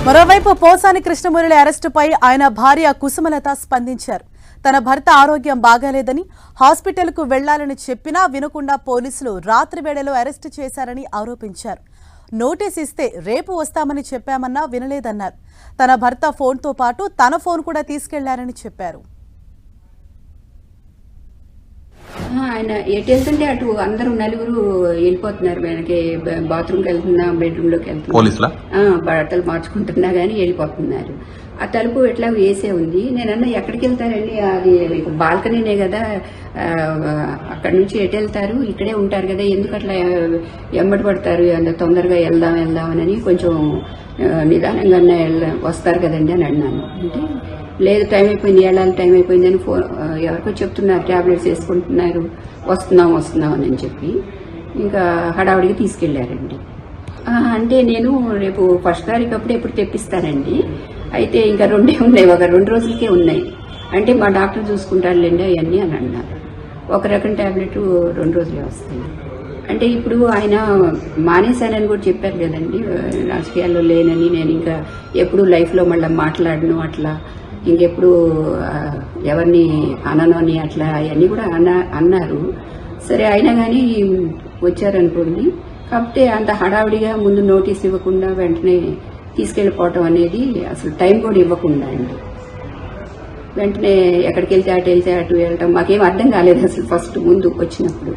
మరోవైపు పోసాని కృష్ణమురళి అరెస్టుపై ఆయన భార్య కుసుమలత స్పందించారు. తన భర్త ఆరోగ్యం బాగాలేదని హాస్పిటల్కు వెళ్లాలని చెప్పినా వినకుండా పోలీసులు రాత్రి వేళలో అరెస్టు చేశారని ఆరోపించారు. నోటీస్ ఇస్తే రేపు వస్తామని చెప్పామన్నా వినలేదన్నారు. తన భర్త ఫోన్తో పాటు తన ఫోన్ కూడా తీసుకెళ్లారని చెప్పారు. ఆయన ఎటు వెళ్తుంటే అటు అందరూ నలుగురు వెళ్ళిపోతున్నారు. వెనక బాత్రూమ్కి వెళ్తున్నా, బెడ్రూమ్ లోకి వెళ్తున్నా, బట్టలు మార్చుకుంటున్నా గానీ వెళ్ళిపోతున్నారు. ఆ తలుపు ఎట్లా వేసే ఉంది. నేనన్నా ఎక్కడికి వెళ్తారండి, అది బాల్కనీనే కదా, అక్కడి నుంచి ఎటు వెళ్తారు, ఇక్కడే ఉంటారు కదా, ఎందుకు అట్లా ఎమ్మటి పడతారు, అంత తొందరగా వెళ్దామని కొంచెం నిదానంగా వస్తారు కదండి అని అన్నాను. అంటే లేదు, టైం అయిపోయింది, వెళ్ళాలి, టైం అయిపోయిందని ఫోన్ ఎవరికో చెప్తున్నారు, టాబ్లెట్స్ వేసుకుంటున్నారు, వస్తున్నాం అని చెప్పి ఇంకా హడావుడికి తీసుకెళ్లారండి. అంటే నేను రేపు 1వ తారీఖు అప్పుడు ఎప్పుడు తెప్పిస్తానండి. అయితే ఇంకా 2 ఉన్నాయి, ఒక 2 రోజులకే ఉన్నాయి. అంటే మా డాక్టర్ చూసుకుంటారులేండి అవన్నీ అని అన్నారు. ఒక రకం టాబ్లెట్ 2 రోజులే వస్తాయి. అంటే ఇప్పుడు ఆయన మానేశానని కూడా చెప్పారు కదండి, రాజకీయాల్లో లేనని. నేను ఇంకా ఎప్పుడు లైఫ్లో మళ్ళీ మాట్లాడను, అట్లా ఇంకెప్పుడు ఎవరిని అనను అని అట్లా అవన్నీ కూడా అన్నారు. సరే అయినా కానీ వచ్చారనుకోండి. కాకపోతే అంత హడావిడిగా ముందు నోటీస్ ఇవ్వకుండా వెంటనే తీసుకెళ్లిపోవటం అనేది అసలు టైం కూడా ఇవ్వకుండా అండి, వెంటనే ఎక్కడికి వెళ్తే అటు వెళ్ళటం మాకేం అర్థం కాలేదు అసలు ఫస్ట్ ముందు వచ్చినప్పుడు.